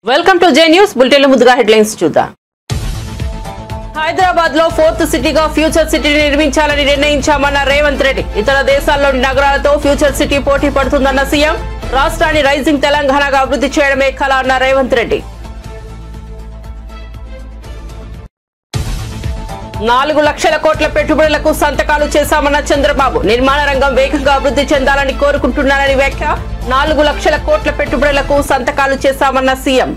Welcome to J news bulletin లో ముందుగా headlines చూద్దాం. హైదరాబాద్ లో 4th సిటీగా ఫ్యూచర్ సిటీని నిర్మించాలని నిర్ణయించామన్న రేవంత్ రెడ్డి. ఇతర దేశాల్లోని నగరాలతో ఫ్యూచర్ సిటీ పోటీ పడుతుందన్న సీఎం. రాష్ట్రాన్ని రైజింగ్ తెలంగాణగా అభివృద్ధి చేయడమే కల అన్న రేవంత్ రెడ్డి. 4 లక్షల కోట్ల పెట్టుబడులకు సంతకాలు చేశామన్న చంద్రబాబు. నిర్మాణ రంగం వేగంగా అభివృద్ధి చెందాలని కోరుకుంటున్నారని వ్యాఖ్య. 4 లక్షల కోట్ల పెట్టుబడులకు సంతకాలు చేశామన్న సీఎం.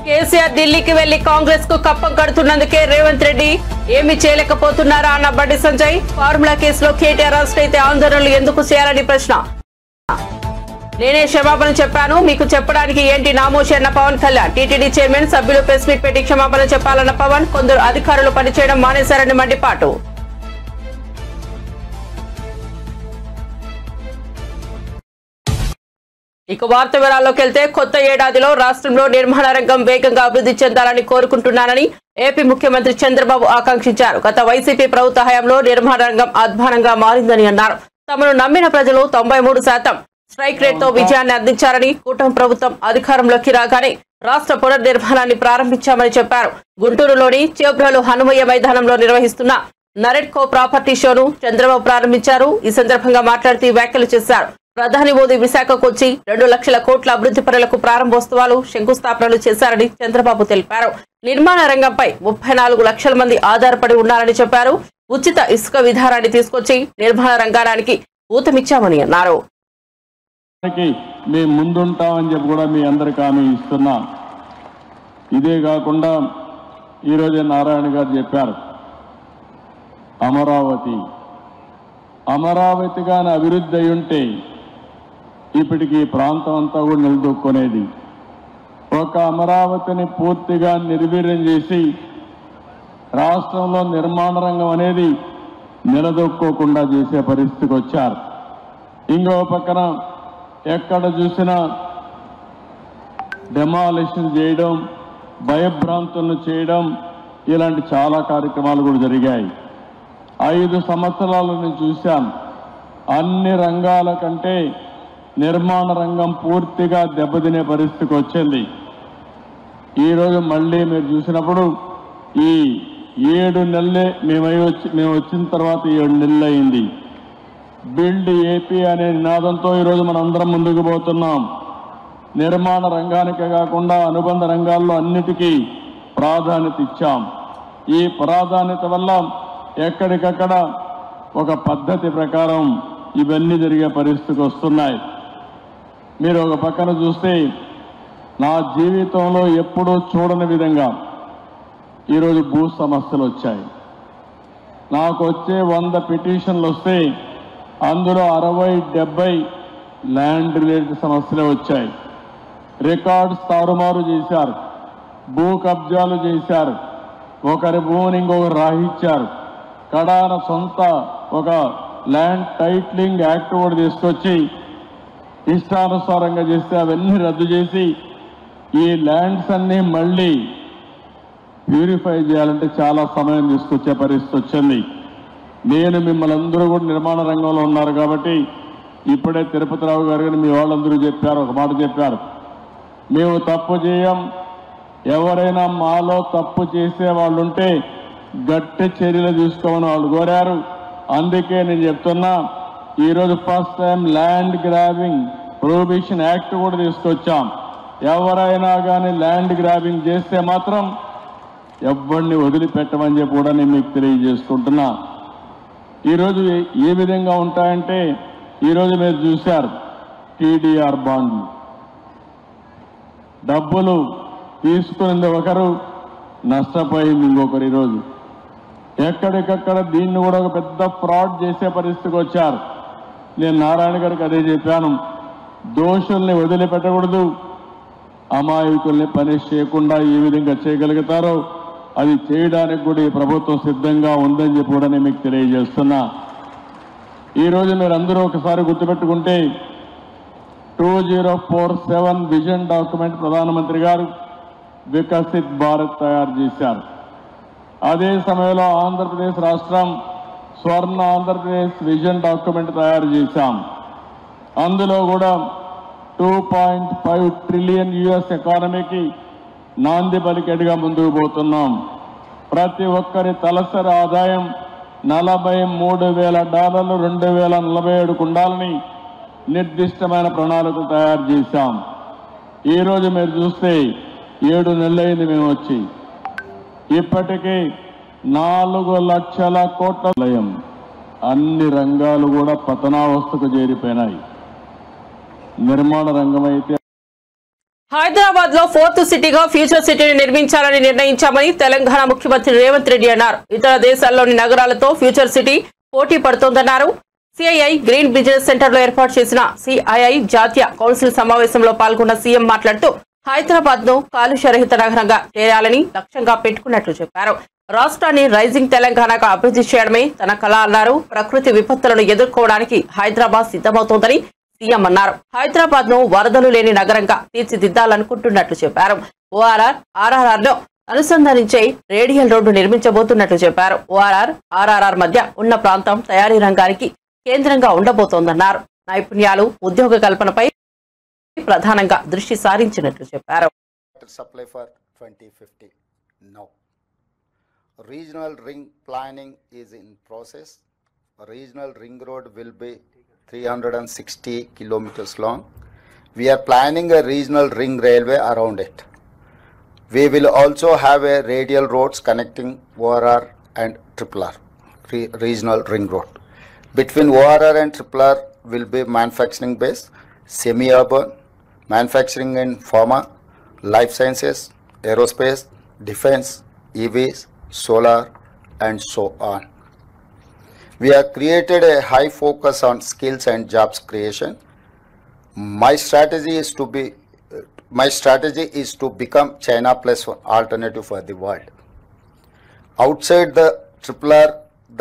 కేసీఆర్ ఢిల్లీకి వెళ్లి కాంగ్రెస్ కు కప్పం కడుతున్నందుకే రేవంత్ రెడ్డి ఏమీ చేయలేకపోతున్నారా అన్న బండి సంజయ్. ఫార్ములా కేసులో కేటీఆర్ అరెస్ట్ అయితే ఆందోళనలు ఎందుకు చేయాలని ప్రశ్న. నేనే క్షమాపణ చెప్పాను, మీకు చెప్పడానికి ఏంటి నామోషి అన్న పవన్ కళ్యాణ్. టీటీడీ చైర్మన్ సభ్యులు ప్రెస్ మీట్ పెట్టి క్షమాపణ చెప్పాలన్న పవన్. కొందరు అధికారులు పనిచేయడం మానేశారని మండిపాటు. ఇక వార్త వివరాల్లోకి వెళ్తే కొత్త ఏడాదిలో రాష్ట్రంలో నిర్మాణ రంగం వేగంగా అభివృద్ధి చెందాలని కోరుకుంటున్నానని ఏపీ ముఖ్యమంత్రి చంద్రబాబు ఆకాంక్షించారు. గత వైసీపీ ప్రభుత్వ హయాంలో నిర్మాణ రంగం అధ్వానంగా మారిందని అన్నారు. తమను నమ్మిన ప్రజలు 93% స్ట్రైక్ రేట్ తో విజయాన్ని అందించారని, కూటమి ప్రభుత్వం అధికారంలోకి రాగానే రాష్ట్ర పునర్నిర్మాణాన్ని ప్రారంభించామని చెప్పారు. గుంటూరులోని చేబ్రోలు హనుమయ్య మైదానంలో నిర్వహిస్తున్న నరెట్కో ప్రాపర్టీ షోను చంద్రబాబు ప్రారంభించారు. ఈ సందర్భంగా మాట్లాడుతూ వ్యాఖ్యలు చేశారు. ప్రధాని మోదీ విశాఖకు వచ్చి 2 లక్షల కోట్ల అభివృద్ధి పనులకు ప్రారంభోత్సవాలు, శంకుస్థాపనలు చేశారని చంద్రబాబు తెలిపారు. నిర్మాణ రంగంపై 34 లక్షల మంది ఆధారపడి ఉన్నారని చెప్పారు. ఉచిత ఇసుక విధానాన్ని తీసుకొచ్చి నిర్మాణ రంగానికి ఊతమిచ్చామని అన్నారు. మేము ముందుంటామని చెప్పి కూడా మీ అందరికి హామీ ఇస్తున్నా. ఇదే కాకుండా ఈరోజే నారాయణ గారు చెప్పారు, అమరావతి గాని అభివృద్ధి అయి ఉంటే ఇప్పటికి ఈ ప్రాంతం అంతా కూడా నిలదొక్కునేది. ఒక అమరావతిని పూర్తిగా నిర్వీర్యం చేసి రాష్ట్రంలో నిర్మాణ రంగం అనేది నిలదొక్కోకుండా చేసే పరిస్థితికి వచ్చారు. ఇంకో పక్కన ఎక్కడ చూసినా డెమాలిషన్ చేయడం, భయభ్రాంతులను చేయడం, ఇలాంటి చాలా కార్యక్రమాలు కూడా జరిగాయి. 5 సంవత్సరాలు నేను చూశాను. అన్ని రంగాల కంటే నిర్మాణ రంగం పూర్తిగా దెబ్బతినే పరిస్థితికి వచ్చింది. ఈరోజు మళ్ళీ మీరు చూసినప్పుడు ఈ 7 నెలలే మేము వచ్చిన తర్వాత 7 నెలలు అయింది. బిల్డ్ ఏపీ అనే నినాదంతో ఈరోజు మనం అందరం ముందుకు పోతున్నాం. నిర్మాణ రంగానికే కాకుండా అనుబంధ రంగాల్లో అన్నిటికీ ప్రాధాన్యత ఇచ్చాం. ఈ ప్రాధాన్యత వల్ల ఎక్కడికక్కడ ఒక పద్ధతి ప్రకారం ఇవన్నీ జరిగే పరిస్థితికి వస్తున్నాయి. మీరు ఒక పక్కన చూస్తే నా జీవితంలో ఎప్పుడూ చూడని విధంగా ఈరోజు భూ సమస్యలు వచ్చాయి. నాకు వచ్చే 100 పిటిషన్లు వస్తే అందులో 60-70 ల్యాండ్ రిలేటెడ్ సమస్యలే వచ్చాయి. రికార్డ్స్ తారుమారు చేశారు, భూ కబ్జాలు చేశారు, ఒకరి భూమిని ఇంకొకరు రాహించారు. కడాన సొంత ఒక ల్యాండ్ టైట్లింగ్ యాక్ట్ కూడా తీసుకొచ్చి ఇష్టానుసారంగా చేస్తే అవన్నీ రద్దు చేసి ఈ ల్యాండ్స్ అన్నీ మళ్ళీ ప్యూరిఫై చేయాలంటే చాలా సమయం తీసుకొచ్చే పరిస్థితి వచ్చింది. నేను మిమ్మల్ని అందరూ కూడా నిర్మాణ రంగంలో ఉన్నారు కాబట్టి ఇప్పుడే తిరుపతిరావు గారు కానీ మీ వాళ్ళందరూ చెప్పారు, ఒక మాట చెప్పారు, మేము తప్పు చేయం, ఎవరైనా మాలో తప్పు చేసే వాళ్ళు ఉంటే గట్టి చర్యలు తీసుకోమని వాళ్ళు కోరారు. అందుకే నేను చెప్తున్నా, ఈరోజు first time land grabbing prohibition act కూడా తీసుకొచ్చాం. ఎవరైనా కానీ ల్యాండ్ గ్రాబింగ్ చేస్తే మాత్రం ఎవరిని వదిలిపెట్టమని చెప్పి కూడా నేను మీకు తెలియజేసుకుంటున్నా. ఈరోజు ఏ విధంగా ఉంటాయంటే, ఈరోజు మీరు చూశారు టీడీఆర్ బాండ్లు, డబ్బులు తీసుకునేది ఒకరు, నష్టపోయింది ఇంకొకరు. ఈరోజు ఎక్కడికక్కడ దీన్ని కూడా ఒక పెద్ద ఫ్రాడ్ చేసే పరిస్థితికి వచ్చారు. నేను నారాయణ గారికి అదే చెప్పాను, దోషుల్ని వదిలిపెట్టకూడదు, అమాయకుల్ని పనిష్ చేయకుండా ఏ విధంగా చేయగలుగుతారో అది చేయడానికి కూడా ఈ ప్రభుత్వం సిద్ధంగా ఉందని చెప్పి కూడా నేను మీకు తెలియజేస్తున్నా. ఈరోజు మీరు అందరూ ఒకసారి గుర్తుపెట్టుకుంటే 2047 విజన్ డాక్యుమెంట్ ప్రధానమంత్రి గారు వికసిత్ భారత్ తయారు చేశారు. అదే సమయంలో ఆంధ్రప్రదేశ్ రాష్ట్రం స్వర్ణ ఆంధ్రప్రదేశ్ విజన్ డాక్యుమెంట్ తయారు చేశాం. అందులో కూడా 2.5 ట్రిలియన్ యుఎస్ ఎకానమీకి నాంది పలికెడుగా ముందుకు పోతున్నాం. ప్రతి ఒక్కరి తలసరి ఆదాయం $43,000 2047 ఉండాలని నిర్దిష్టమైన ప్రణాళికలు తయారు చేశాం. ఈరోజు మీరు చూస్తే 7 నెలలైంది మేము వచ్చి, ఇప్పటికీ 4 లక్షల కోట్ల వ్యయం. అన్ని రంగాలు కూడా పతనావస్థకు చేరిపోయినాయి. నిర్మాణ రంగం అయితే హైదరాబాద్ లో 4th సిటీగా ఫ్యూచర్ సిటీని నిర్మించాలని నిర్ణయించామని తెలంగాణ ముఖ్యమంత్రి రేవంత్ రెడ్డి అన్నారు. ఇతర దేశాల్లోని నగరాలతో ఫ్యూచర్ సిటీ పోటీ పడుతోందన్నారు. సిఐఐ గ్రీన్ బిజినెస్ సెంటర్ లో ఏర్పాటు చేసిన సిఐఐ జాతీయ కౌన్సిల్ సమావేశంలో పాల్గొన్న సీఎం మాట్లాడుతూ హైదరాబాద్ ను కాలుష్యరహిత నగరంగా చేయాలని లక్ష్యంగా పెట్టుకున్నట్లు చెప్పారు. రాష్ట్రాన్ని రైజింగ్ తెలంగాణగా అభివృద్ధి చేయడమే తన కళ అన్నారు. ప్రకృతి విపత్తులను ఎదుర్కోవడానికి హైదరాబాద్ సిద్ధమవుతోందని సీఎం అన్నారు. హైదరాబాద్ ను వరదలు లేని నగరంగా తీర్చిదిద్దాలనుకుంటున్నట్లు చెప్పారు. ఓఆర్ఆర్ ఆర్ఆర్ఆర్ ను అనుసంధానించే రేడియల్ రోడ్డు నిర్మించబోతున్నట్లు చెప్పారు. ఓఆర్ఆర్ ఆర్ఆర్ఆర్ మధ్య ఉన్న ప్రాంతం తయారీ రంగానికి కేంద్రంగా ఉండబోతోందన్నారు. నైపుణ్యాలు, ఉద్యోగ కల్పనపై ప్రధానంగా దృష్టి సారించినట్లు చెప్పారు. Supply for 2050 now. Regional ring planning is in process. A regional ring road will be 360 kilometers long. We are planning a regional ring railway around it. We will also have a radial roads connecting ORR and RRR, regional ring road. Between ORR and RRR will be manufacturing base, semi-urban, manufacturing in pharma, life sciences, aerospace, defense, EVs, solar, and so on. We have created a high focus on skills and jobs creation. My strategy is to become China plus one alternative for the world. Outside the RRR,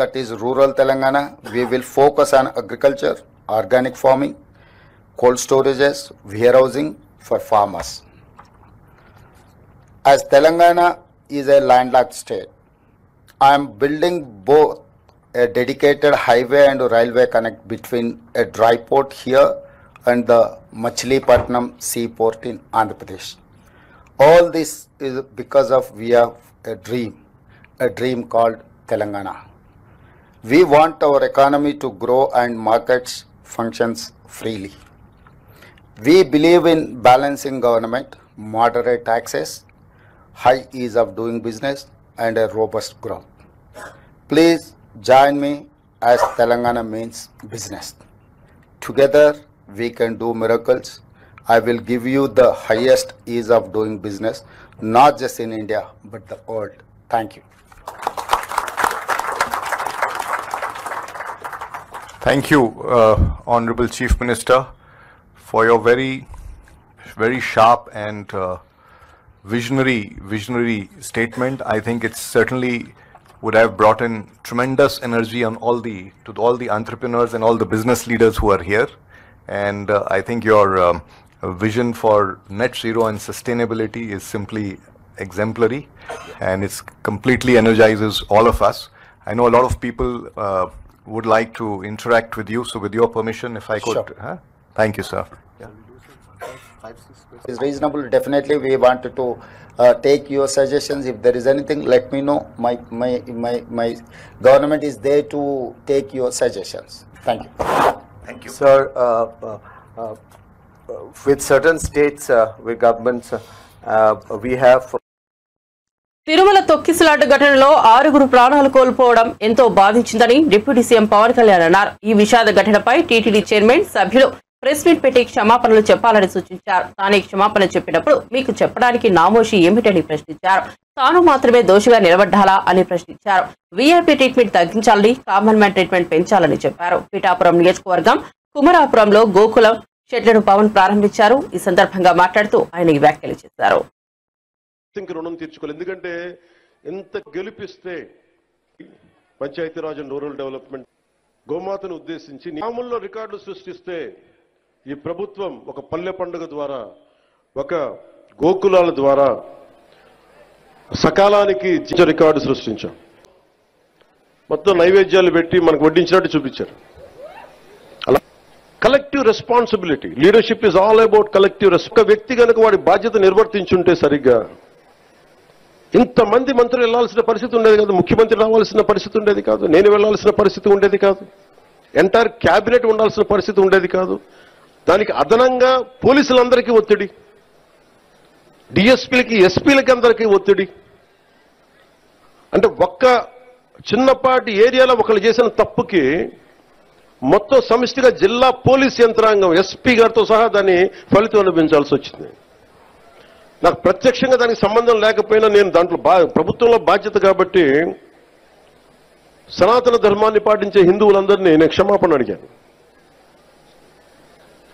that is rural Telangana, we will focus on agriculture, organic farming, cold storages, warehousing for farmers. As Telangana is a landlocked state, I am building both a dedicated highway and railway connect between a dry port here and the Machilipatnam seaport in Andhra Pradesh. All this is because of we have a dream called Telangana. We want our economy to grow and markets functions freely. We believe in balancing government, moderate taxes, high ease of doing business, and a robust growth. Please join me as Telangana means business. Together we can do miracles. I will give you the highest ease of doing business, not just in India, but the world. Thank you. Thank you, Honorable Chief Minister, for your very sharp and visionary statement. I think it certainly would have brought in tremendous energy on to all the entrepreneurs and all the business leaders who are here. And I think your vision for net zero and sustainability is simply exemplary, and it completely energizes all of us. I know a lot of people would like to interact with you, so with your permission, if I could. Sure. Thank you, sir. It's reasonable. Definitely, we wanted to take your suggestions. If there is anything, let me know. My government is there to take your suggestions. Thank you. Thank you. Sir, with certain states, with governments, we have. Tirumala తొక్కిసలాట ఘటనలో 6 ప్రాణాలు కోల్పోవడం ఎంతో బాధించిందని deputy CM Pawan Kalyan అన్నారు. ఈ విషాద ఘటనపై TTD chairman సభ్యులు ప్రెస్ మీట్ పెట్టి క్షమాపణలు చెప్పాలని సూచించారు. తానే క్షమాపణ చెప్పినప్పుడు మీకు చెప్పడానికి నామోషి ఏమిటని ప్రశ్నించారు. తాను మాత్రమే దోషిగా నిలబడ్డాలా అని ప్రశ్నించారు. వీఐపీ ట్రీట్మెంట్ తగ్గించాలని, కామన్ మ్యాన్ ట్రీట్మెంట్ పెంచాలని చెప్పారు. పిఠాపురం నియోజకవర్గం కుమరాపురంలో గోకులం షెడ్లను పవన్ ప్రారంభించారు. ఈ సందర్భంగా మాట్లాడుతూ ఆయన ఈ వ్యాఖ్యలు చేశారు. రుణం తీర్చుకోవాలి. ఎందుకంటే ఎంత గెలిపిస్తే పంచాయతీరాజ్ అండ్ రూరల్ డెవలప్మెంట్ గోమాతను ఉద్దేశించి నియమంలో రికార్డులు సృష్టిస్తే ఈ ప్రభుత్వం ఒక పల్లె పండుగ ద్వారా, ఒక గోకులాల ద్వారా సకాలానికి రికార్డు సృష్టించాం. మొత్తం నైవేద్యాలు పెట్టి మనకు వడ్డించినట్టు చూపించారు. అలా collective responsibility. Leadership is all about collective ఒక వ్యక్తి కనుక వాడి బాధ్యత నిర్వర్తించుంటే సరిగ్గా ఇంతమంది మంత్రులు వెళ్లాల్సిన పరిస్థితి ఉండేది కాదు, ముఖ్యమంత్రి రావాల్సిన పరిస్థితి ఉండేది కాదు, నేను వెళ్లాల్సిన పరిస్థితి ఉండేది కాదు, ఎంటైర్ క్యాబినెట్ ఉండాల్సిన పరిస్థితి ఉండేది కాదు. దానికి అదనంగా పోలీసులందరికీ ఒత్తిడి, డిఎస్పీలకి ఎస్పీలకి అందరికీ ఒత్తిడి. అంటే ఒక్క చిన్నపాటి ఏరియాలో ఒకళ్ళు చేసిన తప్పుకి మొత్తం సమిష్టిగా జిల్లా పోలీస్ యంత్రాంగం ఎస్పీ గారితో సహా దాన్ని ఫలితం అనుభవించాల్సి వచ్చింది. నాకు ప్రత్యక్షంగా దానికి సంబంధం లేకపోయినా నేను దాంట్లో ప్రభుత్వంలో బాధ్యత కాబట్టి సనాతన ధర్మాన్ని పాటించే హిందువులందరినీ నేను క్షమాపణ అడిగాను.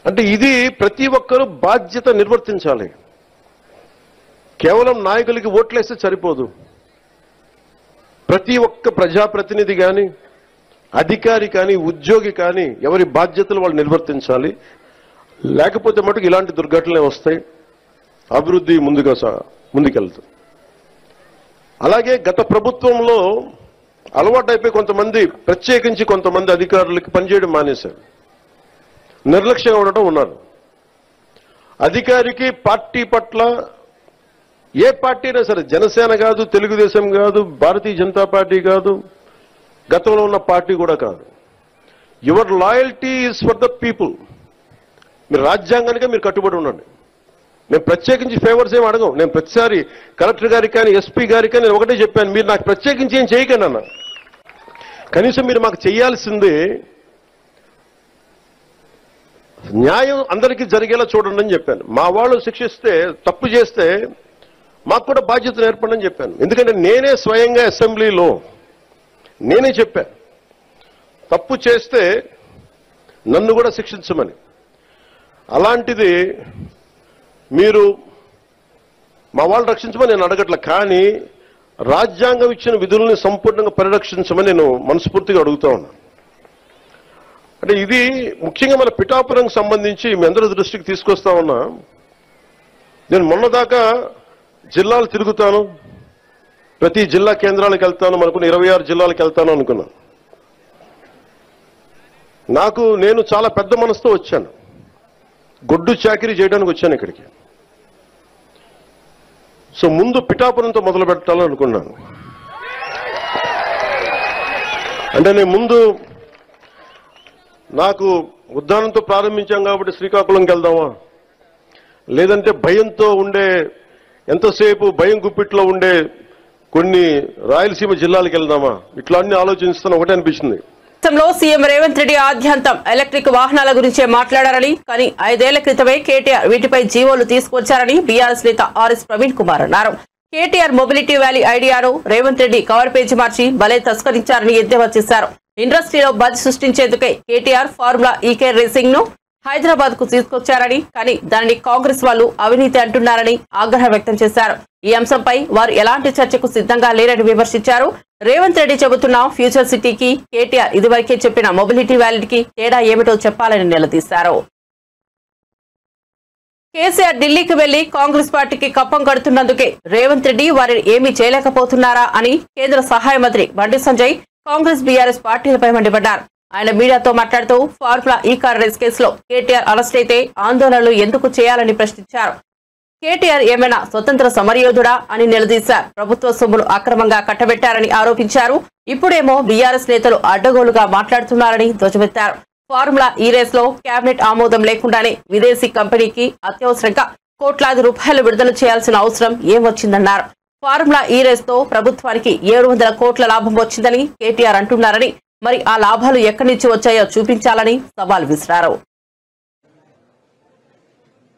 అంటే ఇది ప్రతి ఒక్కరూ బాధ్యత నిర్వర్తించాలి. కేవలం నాయకులకి ఓట్లేస్తే సరిపోదు. ప్రతి ఒక్క ప్రజాప్రతినిధి కానీ, అధికారి కానీ, ఉద్యోగి కానీ ఎవరి బాధ్యతలు వాళ్ళు నిర్వర్తించాలి. లేకపోతే మటుకు ఇలాంటి దుర్ఘటనలే వస్తాయి, అభివృద్ధి ముందుకెళ్తుంది. అలాగే గత ప్రభుత్వంలో అలవాటైపోయి కొంతమంది, ప్రత్యేకించి కొంతమంది అధికారులకి పనిచేయడం మానేశారు, నిర్లక్ష్యంగా ఉండటం ఉన్నారు. అధికారికి పార్టీ పట్ల ఏ పార్టీ అయినా సరే, జనసేన కాదు, తెలుగుదేశం కాదు, భారతీయ జనతా పార్టీ కాదు, గతంలో ఉన్న పార్టీ కూడా కాదు, your loyalty is for the people. మీరు రాజ్యాంగానికే మీరు కట్టుబడి ఉండండి. మేము ప్రత్యేకించి ఫేవర్స్ ఏమి అడగం. నేను ప్రతిసారి కలెక్టర్ గారికి కానీ, ఎస్పీ గారికి కానీ నేను ఒకటే చెప్పాను, మీరు నాకు ప్రత్యేకించి ఏం చేయకండి అన్న, కనీసం మీరు మాకు చేయాల్సింది న్యాయం అందరికీ జరిగేలా చూడండి అని చెప్పాను. మా వాళ్ళు శిక్షిస్తే, తప్పు చేస్తే మాకు కూడా బాధ్యత ఏర్పడని చెప్పాను. ఎందుకంటే నేనే స్వయంగా అసెంబ్లీలో నేనే చెప్పాను, తప్పు చేస్తే నన్ను కూడా శిక్షించమని. అలాంటిది మీరు మా వాళ్ళు రక్షించమని నేను అడగట్లే, కానీ రాజ్యాంగం ఇచ్చిన విధుల్ని సంపూర్ణంగా పరిరక్షించమని నేను మనస్ఫూర్తిగా అడుగుతా ఉన్నాను. అంటే ఇది ముఖ్యంగా మన పిఠాపురంకి సంబంధించి మీ అందరి దృష్టికి తీసుకొస్తా ఉన్నా. నేను మొన్నదాకా జిల్లాలు తిరుగుతాను, ప్రతి జిల్లా కేంద్రాలకు వెళ్తాను, మనకున్న 26 జిల్లాలకు వెళ్తాను అనుకున్నాను. నేను చాలా పెద్ద మనసుతో వచ్చాను, గొడ్డు చాకిరీ చేయడానికి వచ్చాను ఇక్కడికి. సో ముందు పిఠాపురంతో మొదలు పెట్టాలని అనుకున్నాను. అంటే నేను ముందు నాకు ఉద్దానంతో ప్రారంభించాం కాబట్టి శ్రీకాకుళంకి వెళ్దామా, లేదంటే భయంతో ఉండే, ఎంతసేపు భయం గుప్పిట్లో ఉండే కొన్ని రాయలసీమ జిల్లాలకు వెళ్దామా, ఇట్లా అన్ని ఆలోచిస్తున్నా ఒకటే అనిపించింది. రాష్ట్రంలో సీఎం రేవంత్ రెడ్డి ఆద్యంతం ఎలక్ట్రిక్ వాహనాల గురించే మాట్లాడారని, కానీ 5 ఏళ్ల క్రితమే కేటీఆర్ వీటిపై జీవోలు తీసుకొచ్చారని బీఆర్ఎస్ నేత ఆర్ఎస్ ప్రవీణ్ కుమార్ అన్నారు. కేటీఆర్ మొబిలిటీ వ్యాలీ ఐడియాను రేవంత్ రెడ్డి కవర్ పేజీ మార్చి భలే తస్కరించారని ఎద్దేవా చేశారు. ఇండస్ట్రీలో బజ్ సృష్టించేందుకే కేటీఆర్ ఫార్ములా ఈకే రేసింగ్ ను హైదరాబాద్ కు తీసుకొచ్చారని, కానీ దానిని కాంగ్రెస్ వాళ్ళు అవినీతి అంటున్నారని ఆగ్రహం వ్యక్తం చేశారు. ఈ అంశంపై వారు ఎలాంటి చర్చకు సిద్ధంగా లేరని విమర్శించారు. రేవంత్ రెడ్డి చెబుతున్న ఫ్యూచర్ సిటీకి కేటీఆర్ ఇదివరకే చెప్పిన మొబిలిటీ వ్యాలీకి తేడా ఏమిటో చెప్పాలని నిలదీశారు. కేసీఆర్ ఢిల్లీకి వెళ్లి కాంగ్రెస్ పార్టీకి కప్పం కడుతున్నందుకే రేవంత్ రెడ్డి వారిని ఏమీ చేయలేకపోతున్నారా అని కేంద్ర సహాయ మంత్రి బండి సంజయ్ కాంగ్రెస్ బీఆర్ఎస్ పార్టీలపై మండిపడ్డారు. ఆయన మీడియాతో మాట్లాడుతూ ఫార్ములా ఈ కార్ రేస్ కేసులో కేటీఆర్ అరెస్ట్ అయితే ఆందోళనలు ఎందుకు చేయాలని ప్రశ్నించారు. కేటీఆర్ ఏమైనా స్వతంత్ర సమరయోధుడా అని నిలదీశారు. ప్రభుత్వ సొమ్మును అక్రమంగా కట్టబెట్టారని ఆరోపించారు. ఇప్పుడేమో బీఆర్ఎస్ నేతలు అడ్డగోలుగా మాట్లాడుతున్నారని ధ్వజమెత్తారు. ఫార్ములా ఈ రేస్ లో కేబినెట్ ఆమోదం లేకుండానే విదేశీ కంపెనీకి అత్యవసరంగా కోట్లాది రూపాయలు విడుదల చేయాల్సిన అవసరం ఏమొచ్చిందన్నారు. ఫార్ములా ఈ రేస్ తో ప్రభుత్వానికి 700 కోట్ల లాభం వచ్చిందని కేటీఆర్ అంటున్నారని, మరి ఆ లాభాలు ఎక్కడి నుంచి వచ్చాయో చూపించాలని సవాల్ విసిరారు.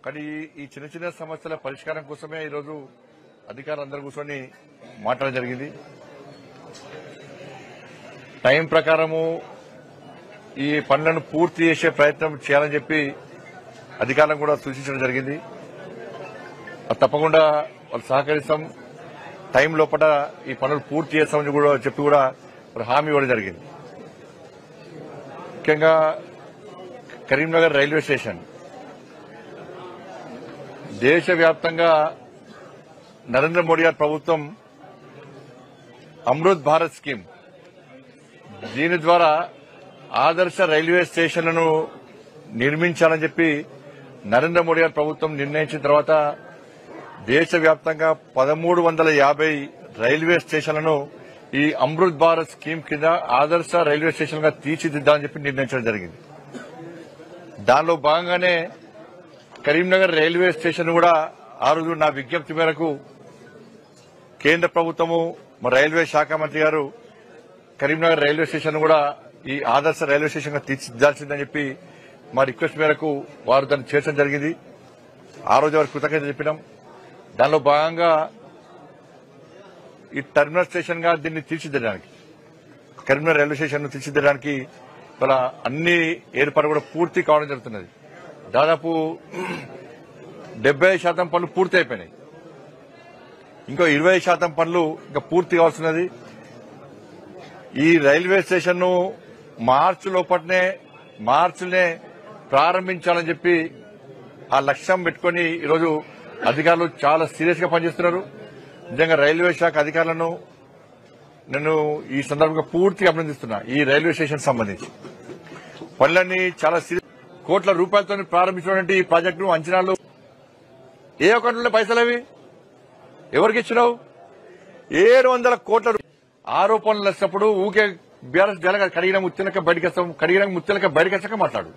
కానీ ఈ చిన్న చిన్న సమస్యల పరిష్కారం కోసమే ఈరోజు అధికారులందరూ కూర్చొని మాట్లాడడం జరిగింది. టైం ప్రకారము ఈ పనులను పూర్తి చేసే ప్రయత్నం చేయాలని చెప్పి అధికారులను కూడా సూచించడం జరిగింది. తప్పకుండా వాళ్ళు సహకరిస్తాం, టైం లోపల ఈ పనులు పూర్తి చేస్తామని కూడా చెప్పి కూడా హామీ ఇవ్వడం జరిగింది. ముఖ్యంగా కరీంనగర్ రైల్వే స్టేషన్ దేశవ్యాప్తంగా నరేంద్ర మోడీ గారి ప్రభుత్వం అమృత్ భారత్ స్కీమ్, దీని ద్వారా ఆదర్శ రైల్వే స్టేషన్లను నిర్మించాలని చెప్పి నరేంద్ర మోడీ గారి ప్రభుత్వం నిర్ణయించిన తర్వాత దేశవ్యాప్తంగా 1350 రైల్వే స్టేషన్లను ఈ అమృత్ భారత్ స్కీమ్ కింద ఆదర్శ రైల్వే స్టేషన్గా తీర్చిదిద్దాలని చెప్పి నిర్ణయించడం జరిగింది. దానిలో భాగంగానే కరీంనగర్ రైల్వే స్టేషన్ కూడా ఆ రోజు నా విజ్ఞప్తి మేరకు కేంద్ర ప్రభుత్వము రైల్వే శాఖ మంత్రి గారు కరీంనగర్ రైల్వే స్టేషన్ కూడా ఈ ఆదర్శ రైల్వే స్టేషన్ గా తీర్చిదిద్దాల్సిందని చెప్పి మా రిక్వెస్ట్ మేరకు వారు దాన్ని చేర్చడం జరిగింది. ఆ రోజు వారికి కృతజ్ఞత చెప్పినాం. దానిలో భాగంగా ఈ టెర్మినల్ స్టేషన్ గా దీన్ని తీర్చిదిద్దడానికి కరీంనగర్ రైల్వే స్టేషన్ ను తీర్చిదిద్దడానికి ఇవాళ అన్ని ఏర్పాట్లు కూడా పూర్తి కావడం జరుగుతున్నది. దాదాపు 70% పనులు పూర్తి అయిపోయినాయి. ఇంకో 20% పనులు ఇంకా పూర్తి కావాల్సినది. ఈ రైల్వే స్టేషన్ ను మార్చినే ప్రారంభించాలని చెప్పి ఆ లక్ష్యం పెట్టుకుని ఈరోజు అధికారులు చాలా సీరియస్ గా పనిచేస్తున్నారు. నిజంగా రైల్వే శాఖ అధికారులను నేను ఈ సందర్భంగా పూర్తిగా అభినందిస్తున్నా. ఈ రైల్వే స్టేషన్ సంబంధించి పనులన్నీ చాలా సీరియస్ కోట్ల రూపాయలతో ప్రారంభించినటువంటి ఈ ప్రాజెక్టు అంచనాలు ఏ అకౌంట్లో పైసలు అవి ఎవరికి ఇచ్చినావు? 700 కోట్ల ఆరోపణలు వచ్చినప్పుడు ఊకే బీఆర్ఎస్ జలగా కడిగిన ముత్తులక బయటకి వచ్చాక మాట్లాడు.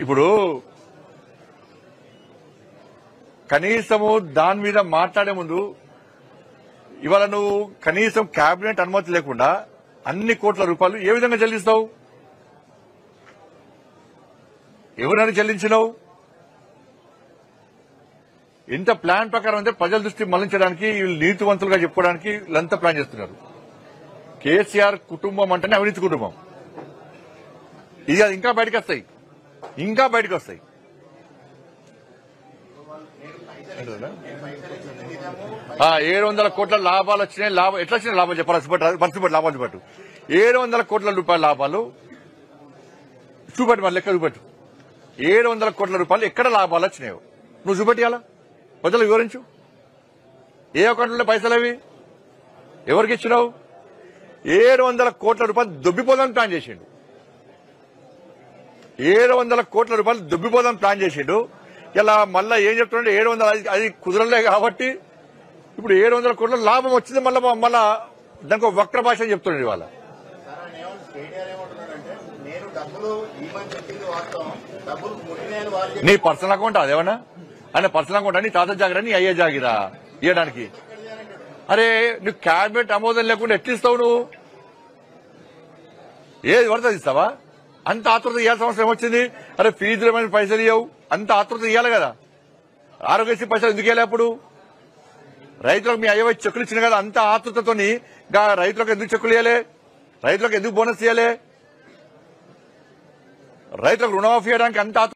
ఇప్పుడు కనీసము దాని మీద మాట్లాడే ముందు ఇవాళ నువ్వు కనీసం కేబినెట్ అనుమతి లేకుండా అన్ని కోట్ల రూపాయలు ఏ విధంగా చెల్లిస్తావు? ఎవరైనా చెల్లించినావు? ఇంత ప్లాన్ ప్రకారం అంటే ప్రజల దృష్టి మళ్లించడానికి వీళ్ళు నీతివంతులుగా చెప్పుకోవడానికి వీళ్ళంతా ప్లాన్ చేస్తున్నారు. కేసీఆర్ కుటుంబం అంటేనే అవినీతి కుటుంబం. ఇది ఇంకా బయటకు వస్తాయి. 700 కోట్ల లాభాలు వచ్చినాయి. ఎట్లా వచ్చినాయి లాభాలు చెప్పాలి? పర్సుబట్టి లాభాలు చూపట్టు. 700 కోట్ల రూపాయల లాభాలు చూపెట్టు, మరి లెక్క చూపెట్టు. 700 కోట్ల రూపాయలు ఎక్కడ లాభాలు వచ్చినాయో నువ్వు చూపెట్టాలా? ప్రజలు వివరించు. ఏ అకౌంట్లో పైసలు అవి ఎవరికి ఇచ్చినావు? 700 కోట్ల రూపాయలు దొబ్బిపోదామని ప్లాన్ చేసిండు. 700 కోట్ల రూపాయలు దొబ్బిపోదామని ప్లాన్ చేసిండు. ఇలా మళ్ళా ఏం చెప్తుండే 700 అది కుదరలే కాబట్టి ఇప్పుడు 700 కోట్ల లాభం వచ్చింది. మళ్ళా దానికి ఒక వక్ర భాష చెప్తుండే ఇవాళ. నీ పర్సనల్ అకౌంట్ అదేమన్నా? ఆయన పర్సనల్ అకౌంట్ నీ తాత జాగిరా, నీ అయ్యే జాగిరా ఇవ్వడానికి? అరే నువ్వు క్యాబినెట్ ఆమోదం లేకుండా ఎట్లిస్తావు? నువ్వు ఏది పడుతుంది ఇస్తావా? అంత ఆతృత ఇవ్వాల్సిన అవసరం ఏమొచ్చింది? అరే ఫీజుల పైసలు ఇవ్వవు, అంత ఆతృత ఇవ్వాలి కదా. ఆరోగ్యశ్రీ పైసలు ఎందుకు ఇవ్వాలి? అప్పుడు రైతులకు మీ అయ్యవై చెక్కులు ఇచ్చిన కదా, అంత ఆతృతతోని రైతులకు ఎందుకు చెక్కులు ఇవ్వాలి? రైతులకు ఎందుకు బోనస్ ఇవ్వాలి? రైతులకు రుణమాఫీ చేయడానికి అంత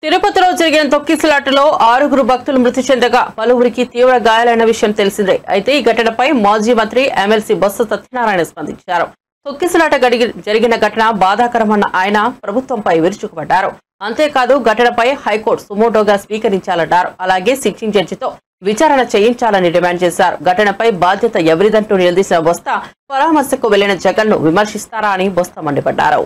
తిరుపతిలో జరిగిన తొక్కిసలాటలో 6 భక్తులు మృతి చెందగా పలువురికి తీవ్ర గాయాలైన విషయం తెలిసిందే. అయితే ఈ ఘటనపై మాజీ మంత్రి ఎమ్మెల్సీ బొత్స సత్యనారాయణ స్పందించారు. తొక్కిసలాట జరిగిన ఘటన బాధాకరమన్న ఆయన ప్రభుత్వంపై విరుచుకుపడ్డారు. అంతేకాదు ఘటనపై హైకోర్టు సుమోటోగా స్వీకరించాలన్నారు. అలాగే సిట్టింగ్ జడ్జితో విచారణ చేయించాలని డిమాండ్ చేశారు. ఘటనపై బాధ్యత ఎవరిదంటూ నిలదీసిన బొత్స పరామర్శకు వెళ్లిన జగన్ ను విమర్శిస్తారా అని బొత్స మండిపడ్డారు.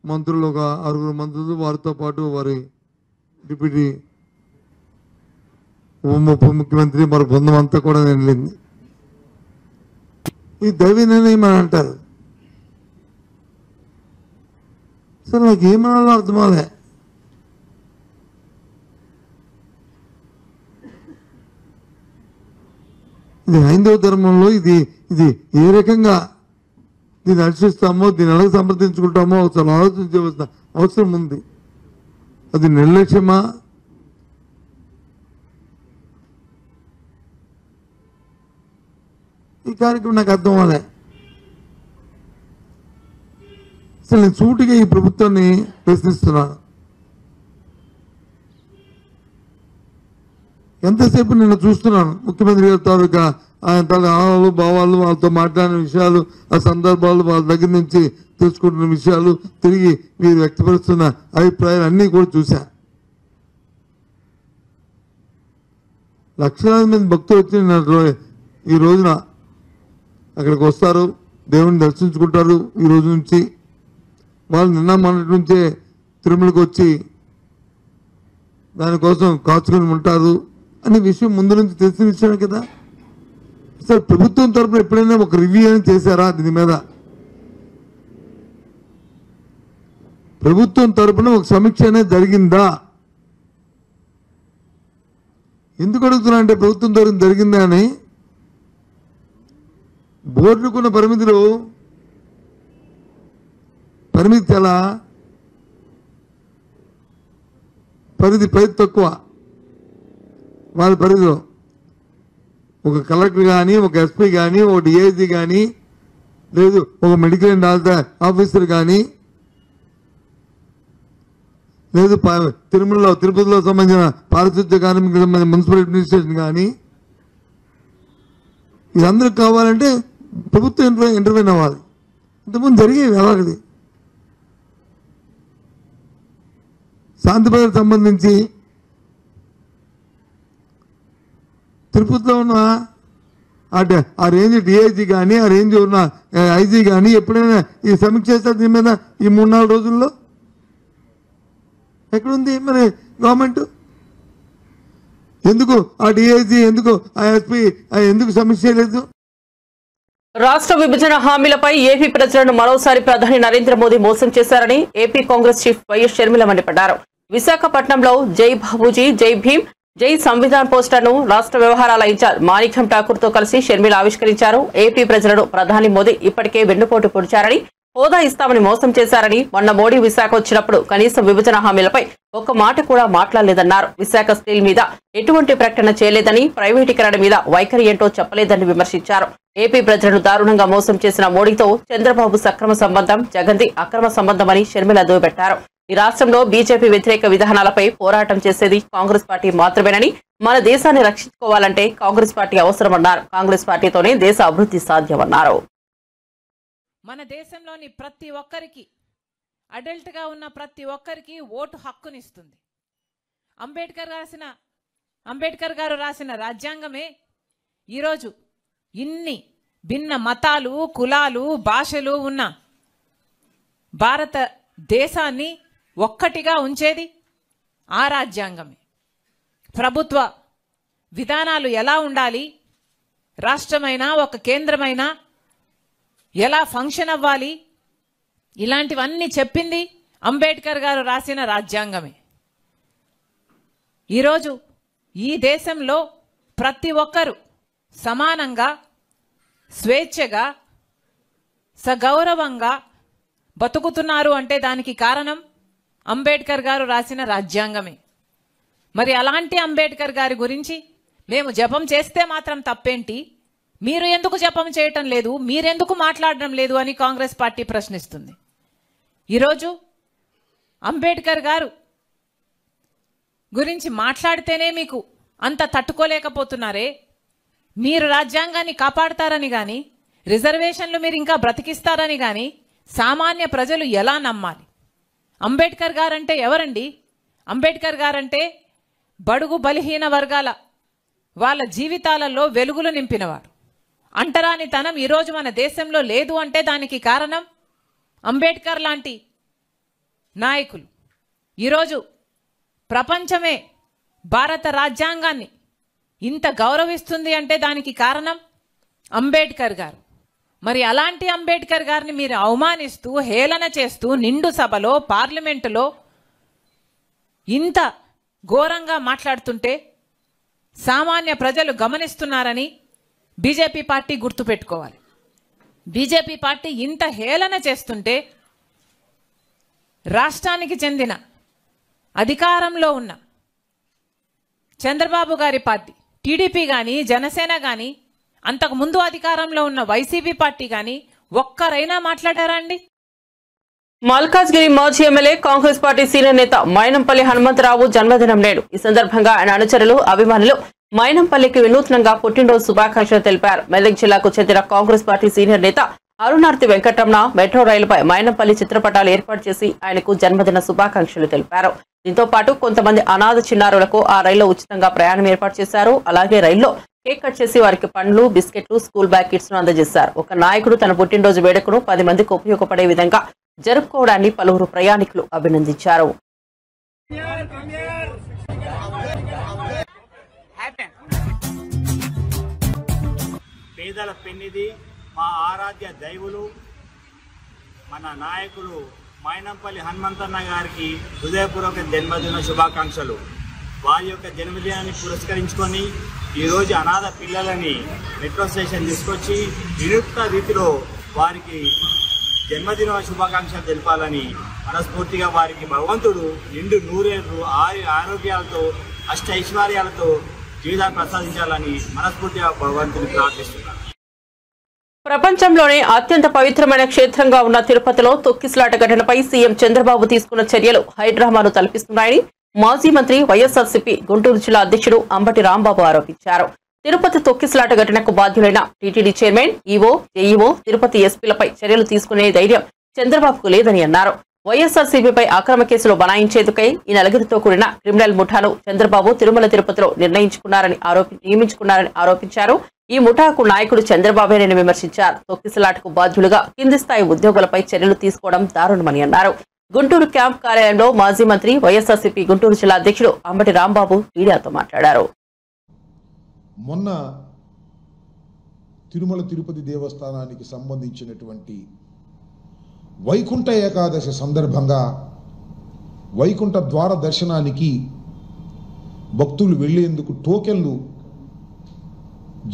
మంత్రులు ఒక 6 మంత్రులు, వారితో పాటు వారి డిప్యూటీ ఉప ముఖ్యమంత్రి మరి బృందం అంతా కూడా వెళ్ళింది. ఈ దైవ నిర్ణయం అని అంటారు. అసలు నాకు ఏమనాలో అర్థమాలే. ఇది హైందవ ధర్మంలో ఇది ఏ రకంగా దీన్ని అనుసరిస్తామో, దీన్ని ఎలా సమర్థించుకుంటామో అసలు ఆలోచించవలసిన అవసరం ఉంది. అది నిర్లక్ష్యమా? ఈ కార్యక్రమం నాకు అర్థం అవ్వలే. అసలు నేను సూటిగా ఈ ప్రభుత్వాన్ని ప్రశ్నిస్తున్నాను. ఎంతసేపు నేను చూస్తున్నాను ముఖ్యమంత్రి గారి తాలూకా ఆయన తన ఆహాలు భావాలు, వాళ్ళతో మాట్లాడిన విషయాలు, ఆ సందర్భాలు, వాళ్ళ దగ్గర నుంచి తెలుసుకుంటున్న విషయాలు, తిరిగి మీరు వ్యక్తపరుస్తున్న అభిప్రాయాలు అన్నీ కూడా చూశా. లక్షలాది మంది భక్తులు వచ్చి ఈ రోజున అక్కడికి వస్తారు, దేవుని దర్శించుకుంటారు. ఈ రోజు నుంచి వాళ్ళు నిన్న మొన్నటి నుంచే తిరుమలకి వచ్చి దానికోసం కాచుకొని ఉంటారు అనే విషయం ముందు నుంచి తెలిసిన విషయమే కదా. సార్ ప్రభుత్వం తరఫున ఎప్పుడైనా ఒక రివ్యూ అని చేశారా దీని మీద? ప్రభుత్వం తరఫున ఒక సమీక్ష అనేది జరిగిందా? ఎందుకు అడుగుతున్నా అంటే ప్రభుత్వం తరఫున జరిగిందా అని. బోర్డుకున్న పరిమితిలో పరిమితి చాలా పరిధి తక్కువ. వాళ్ళ పరిధిలో ఒక కలెక్టర్ కానీ, ఒక ఎస్పీ కానీ, ఒక డిఐజీ కానీ, లేదు ఒక మెడికల్ అండ్ హెల్త్ ఆఫీసర్ కానీ, లేదు తిరుపతిలో సంబంధించిన పారిశుద్ధ్య కార్మికులకు సంబంధించిన మున్సిపల్ అడ్మినిస్ట్రేషన్ కానీ, ఇదందరికి కావాలంటే ప్రభుత్వం ఇంటర్వ్యూన్ అవ్వాలి. ఇంతకుముందు జరిగేవి అలాగది. శాంతి భద్రతకు సంబంధించి తిరుపతిలో ఉన్న ఆ రేంజ్ డిఐజీ కానీ, ఆ రేంజ్ ఉన్న ఐజీ కానీ ఎప్పుడైనా ఈ సమీక్ష చేస్తారు దీని మీద ఈ 3-4 రోజుల్లో? ఎక్కడుంది మరి గవర్నమెంట్? ఎందుకు ఆ డిఐజీ, ఎందుకు ఆ ఎస్పీ ఎందుకు సమీక్ష చేయలేదు? రాష్ట్ర విభజన హామీలపై ఏపీ ప్రజలను మరోసారి ప్రధాని నరేంద్ర మోదీ మోసం చేశారని AP Congress chief YS Sharmila మండిపడ్డారు. విశాఖపట్నంలో జై బాబూజీ, జై భీమ్, జై సంవిధాన్ పోస్టర్ను రాష్ట్ర వ్యవహారాల ఇన్ఛార్జ్ మాణిక్యం ఠాకూర్ తో కలిసి షర్మిల ఆవిష్కరించారు. ఏపీ ప్రజలను ప్రధాని మోదీ ఇప్పటికే వెన్నుపోటు పొడిచారని, హోదా ఇస్తామని మోసం చేశారని, మొన్న మోడీ విశాఖ వచ్చినప్పుడు కనీసం విభజన హామీలపై ఒక్క మాట కూడా మాట్లాడలేదన్నారు. విశాఖ స్టీల్ మీద ఎటువంటి ప్రకటన చేయలేదని, ప్రైవేటీకరణ మీద వైఖరి ఏంటో చెప్పలేదని విమర్శించారు. ఏపీ ప్రజలను దారుణంగా మోసం చేసిన మోడీతో చంద్రబాబు సక్రమ సంబంధం, జగన్ది అక్రమ సంబంధమని షర్మిల దుయ్యబట్టారు. ఈ రాష్ట్రంలో బీజేపీ వ్యతిరేక విధానాలపై పోరాటం చేసేది కాంగ్రెస్ పార్టీ మాత్రమేనని, మన దేశాన్ని రక్షించుకోవాలంటే కాంగ్రెస్ పార్టీ అవసరమన్నారు. కాంగ్రెస్ పార్టీతోనే దేశ అభివృద్ధి సాధ్యమన్నారు. మన దేశంలోని ప్రతి ఒక్కరికి, అడల్ట్గా ఉన్న ప్రతి ఒక్కరికి ఓటు హక్కునిస్తుంది. అంబేద్కర్ గారు రాసిన రాజ్యాంగమే ఈరోజు ఇన్ని భిన్న మతాలు, కులాలు, భాషలు ఉన్న భారతదేశాన్ని ఒక్కటిగా ఉంచేది ఆ రాజ్యాంగమే. ప్రభుత్వ విధానాలు ఎలా ఉండాలి, రాష్ట్రమైనా ఒక కేంద్రమైనా ఎలా ఫంక్షన్ అవ్వాలి, ఇలాంటివన్నీ చెప్పింది అంబేద్కర్ గారు రాసిన రాజ్యాంగమే. ఈరోజు ఈ దేశంలో ప్రతి ఒక్కరూ సమానంగా, స్వేచ్ఛగా, సగౌరవంగా బతుకుతున్నారు అంటే దానికి కారణం అంబేద్కర్ గారు రాసిన రాజ్యాంగమే. మరి అలాంటి అంబేద్కర్ గారి గురించి మేము జపం చేస్తే మాత్రం తప్పేంటి, మీరు ఎందుకు జపం చేయటం లేదు, మీరెందుకు మాట్లాడడం లేదు అని కాంగ్రెస్ పార్టీ ప్రశ్నిస్తుంది. ఈరోజు అంబేద్కర్ గారు గురించి మాట్లాడితేనే మీకు అంత తట్టుకోలేకపోతున్నారే, మీరు రాజ్యాంగాన్ని కాపాడతారని కానీ, రిజర్వేషన్లు మీరు ఇంకా బ్రతికిస్తారని కానీ సామాన్య ప్రజలు ఎలా నమ్మాలి? అంబేద్కర్ గారంటే ఎవరండి? అంబేద్కర్ గారంటే బడుగు బలహీన వర్గాల వాళ్ళ జీవితాలలో వెలుగులు నింపినవాడు. అంటరానితనం ఈరోజు మన దేశంలో లేదు అంటే దానికి కారణం అంబేద్కర్ లాంటి నాయకులు. ఈరోజు ప్రపంచమే భారత రాజ్యాంగాన్ని ఇంత గౌరవిస్తుంది అంటే దానికి కారణం అంబేద్కర్ గారు. మరి అలాంటి అంబేద్కర్ గారిని మీరు అవమానిస్తూ, హేళన చేస్తూ నిండు సభలో, పార్లమెంటులో ఇంత ఘోరంగా మాట్లాడుతుంటే సామాన్య ప్రజలు గమనిస్తున్నారని బీజేపీ పార్టీ గుర్తుపెట్టుకోవాలి. బీజేపీ పార్టీ ఇంత హేళన చేస్తుంటే రాష్ట్రానికి చెందిన అధికారంలో ఉన్న చంద్రబాబు గారి పార్టీ టీడీపీ కానీ, జనసేన కానీ, అంతకు ముందు అధికారంలో ఉన్న వైసీపీ పార్టీ కానీ ఒక్కరైనా మాట్లాడారా అండి? మల్కాజ్గిరి మాజీ ఎమ్మెల్యే, కాంగ్రెస్ పార్టీ సీనియర్ నేత మైనంపల్లి హనుమంతరావు జన్మదినం నేడు. ఈ సందర్భంగా ఆయన అనుచరులు, అభిమానులు మైనంపల్లికి వినూత్నంగా పుట్టినరోజు శుభాకాంక్షలు తెలిపారు. మెదక్ జిల్లాకు చెందిన కాంగ్రెస్ పార్టీ సీనియర్ నేత అరుణార్తి వెంకటరమణ మెట్రో రైలుపై మైనంపల్లి చిత్రపటాలు ఏర్పాటు చేసి ఆయనకు జన్మదిన శుభాకాంక్షలు తెలిపారు. దీంతో పాటు కొంతమంది అనాథ చిన్నారులకు ఆ రైల్లో ఉచితంగా ప్రయాణం ఏర్పాటు చేశారు. అలాగే రైల్లో కేక్ కట్ చేసి వారికి పండ్లు, బిస్కెట్లు, స్కూల్ బ్యాగ్ కిట్స్ ను అందజేశారు. ఒక నాయకుడు తన పుట్టినరోజు వేడుకను 10 మందికి ఉపయోగపడే విధంగా జరుపుకోవడాన్ని పలువురు ప్రయాణికులు అభినందించారు. పేదల పెన్నిది, మా ఆరాధ్య దైవులు, మన నాయకులు మైనంపల్లి హనుమంతన్న గారికి హృదయపూర్వక జన్మదిన శుభాకాంక్షలు. వారి యొక్క జన్మదినాన్ని పురస్కరించుకొని ఈరోజు అనాథ పిల్లలని మెట్రో స్టేషన్ తీసుకొచ్చి వినూత్న రీతిలో వారికి జన్మదిన శుభాకాంక్షలు తెలపాలని మనస్ఫూర్తిగా వారికి భగవంతుడు నిండు నూరేళ్లు ఆరోగ్యాలతో అష్టైశ్వర్యాలతో జీవితాన్ని ప్రసాదించాలని మనస్ఫూర్తిగా భగవంతుని ప్రార్థిస్తున్నాను. ప్రపంచంలోనే అత్యంత పవిత్రమైన క్షేత్రంగా ఉన్న తిరుపతిలో తొక్కిసలాట ఘటనపై సీఎం చంద్రబాబు తీసుకున్న చర్యలు హైడ్రామాను తలపిస్తున్నాయని మాజీ మంత్రి వైఎస్ఆర్సీపీ గుంటూరు జిల్లా అధ్యక్షుడు అంబటి రాంబాబు ఆరోపించారు. తిరుపతి తొక్కిసలాట ఘటనకు బాధ్యులైన TTD chairman, EO, JEO, Tirupati ఎస్పీలపై చర్యలు తీసుకునే ధైర్యం చంద్రబాబుకు లేదని అన్నారు. వైఎస్ఆర్సీపీపై అక్రమ కేసులు బనాయించేందుకై ఈ నలుగురితో కూడిన క్రిమినల్ ముఠాను చంద్రబాబు తిరుమల తిరుపతిలో నియమించుకున్నారని ఆరోపించారు. ఈ ముఠాకు నాయకుడు చంద్రబాబేనని విమర్శించారు. తొక్కిసలాటకు బాధ్యులుగా కింది స్థాయి ఉద్యోగులపై చర్యలు తీసుకోవడం దారుణమని అన్నారు. గుంటూరు క్యాంప్ కార్యాలయంలో మాజీ మంత్రి వైఎస్ఆర్సీపీ గుంటూరు జిల్లా అధ్యక్షుడు అంబటి రాంబాబు మీడియాతో మాట్లాడారు. మొన్న తిరుమల తిరుపతి దేవస్థానానికి సంబంధించినటువంటి వైకుంఠ ఏకాదశి సందర్భంగా వైకుంఠ ద్వార దర్శనానికి భక్తులు వెళ్లేందుకు టోకెన్లు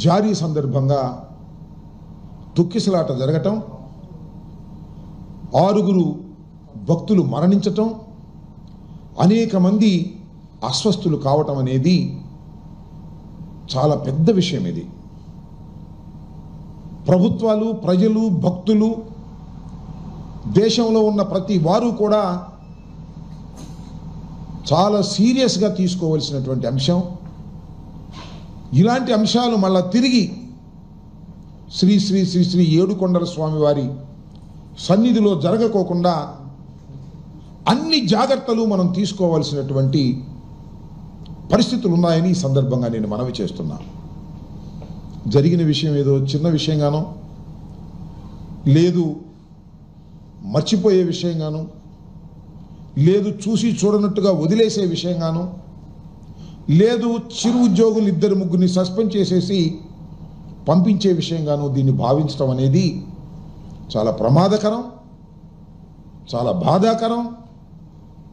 జారీ సందర్భంగా తొక్కిసలాట జరగటం, 6 భక్తులు మరణించటం, అనేక మంది అస్వస్థులు కావటం అనేది చాలా పెద్ద విషయం. ఇది ప్రభుత్వాలు, ప్రజలు, భక్తులు, దేశంలో ఉన్న ప్రతి వారు కూడా చాలా సీరియస్గా తీసుకోవాల్సినటువంటి అంశం. ఇలాంటి అంశాలు మళ్ళా తిరిగి శ్రీ శ్రీ శ్రీ శ్రీ ఏడుకొండల స్వామి వారి సన్నిధిలో జరగకోకుండా అన్ని జాగ్రత్తలు మనం తీసుకోవాల్సినటువంటి పరిస్థితులు ఉన్నాయని ఈ సందర్భంగా నేను మనవి చేస్తున్నా. జరిగిన విషయం ఏదో చిన్న విషయంగానో, లేదు మర్చిపోయే విషయంగానో, లేదు చూసి చూడనట్టుగా వదిలేసే విషయంగానో, లేదు చిరు ఉద్యోగులు 2-3 సస్పెండ్ చేసేసి పంపించే విషయంగానో దీన్ని భావించడం అనేది చాలా ప్రమాదకరం, చాలా బాధాకరం.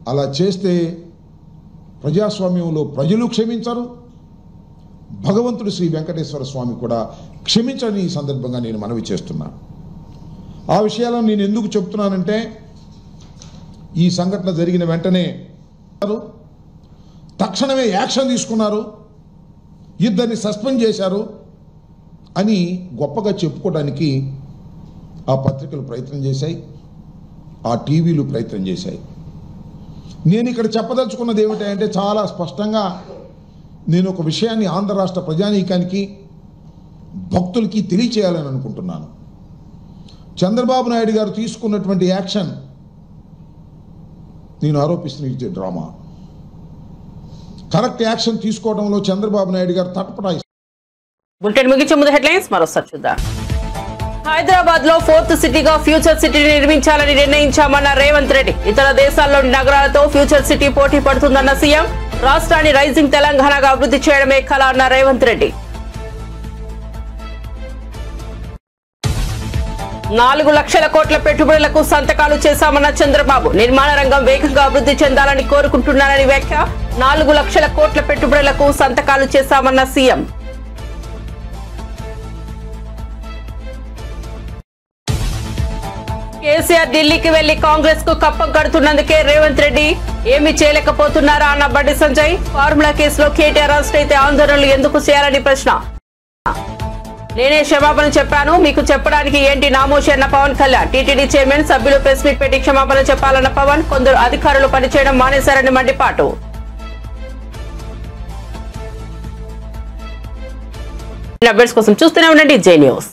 అలా చేస్తే ప్రజాస్వామ్యంలో ప్రజలు క్షమించరు, భగవంతుడు శ్రీ వెంకటేశ్వర స్వామి కూడా క్షమించని ఈ సందర్భంగా నేను మనవి చేస్తున్నా. ఆ విషయాలను నేను ఎందుకు చెప్తున్నానంటే, ఈ సంఘటన జరిగిన వెంటనే తక్షణమే యాక్షన్ తీసుకున్నారు, 2 సస్పెండ్ చేశారు అని గొప్పగా చెప్పుకోవడానికి ఆ పత్రికలు ప్రయత్నం చేశాయి, ఆ టీవీలు ప్రయత్నం చేశాయి. నేను ఇక్కడ చెప్పదలుచుకున్నది ఏమిటంటే, చాలా స్పష్టంగా నేను ఒక విషయాన్ని ఆంధ్ర రాష్ట్ర ప్రజానీకానికి, భక్తులకి తెలియచేయాలని అనుకుంటున్నాను. చంద్రబాబు నాయుడు గారు తీసుకున్నటువంటి యాక్షన్ నేను ఆరోపిస్తున్న ఇది డ్రామా. కరెక్ట్ యాక్షన్ తీసుకోవడంలో చంద్రబాబు నాయుడు గారు తటపటాయిస్తారు. బులెటిన్ ముగించే ముందు హెడ్లైన్స్ మరోసారి చూద్దాం. హైదరాబాద్ లో 4th సిటీగా ఫ్యూచర్ సిటీని నిర్మించాలని నిర్ణయించామన్న రేవంత్ రెడ్డి. ఇతర దేశాల్లోని నగరాలతో ఫ్యూచర్ సిటీ పోటీ పడుతుందన్న సీఎం. రాష్ట్రాన్ని రైజింగ్ తెలంగాణగా అభివృద్ధి చేయడమే కల అన్న రేవంత్ రెడ్డి. 4 లక్షల కోట్ల పెట్టుబడులకు సంతకాలు చేశామన్న చంద్రబాబు. నిర్మాణ రంగం వేగంగా అభివృద్ధి చెందాలని కోరుకుంటున్నారని వ్యాఖ్య. 4 లక్షల కోట్ల పెట్టుబడులకు సంతకాలు చేశామన్న సీఎం. కేసీఆర్ ఢిల్లీకి వెళ్లి కాంగ్రెస్ కు కప్పం కడుతున్నందుకే రేవంత్ రెడ్డి ఏమీ చేయలేకపోతున్నారా అన్న బండి సంజయ్. ఫార్ములా కేసులో కేటీఆర్ అరెస్ట్ అయితే ఆందోళనలు ఎందుకు చేయాలని ప్రశ్న. నేనే క్షమాపణ చెప్పాను, మీకు చెప్పడానికి ఏంటి నామోషి అన్న పవన్ కళ్యాణ్. టీటీడీ చైర్మన్, సభ్యులు ప్రెస్ మీట్ పెట్టి క్షమాపణ చెప్పాలన్న పవన్. కొందరు అధికారులు పనిచేయడం మానేశారని మండిపాటు. అప్డేట్స్ కోసం చూస్తూనే ఉండండి జై న్యూస్.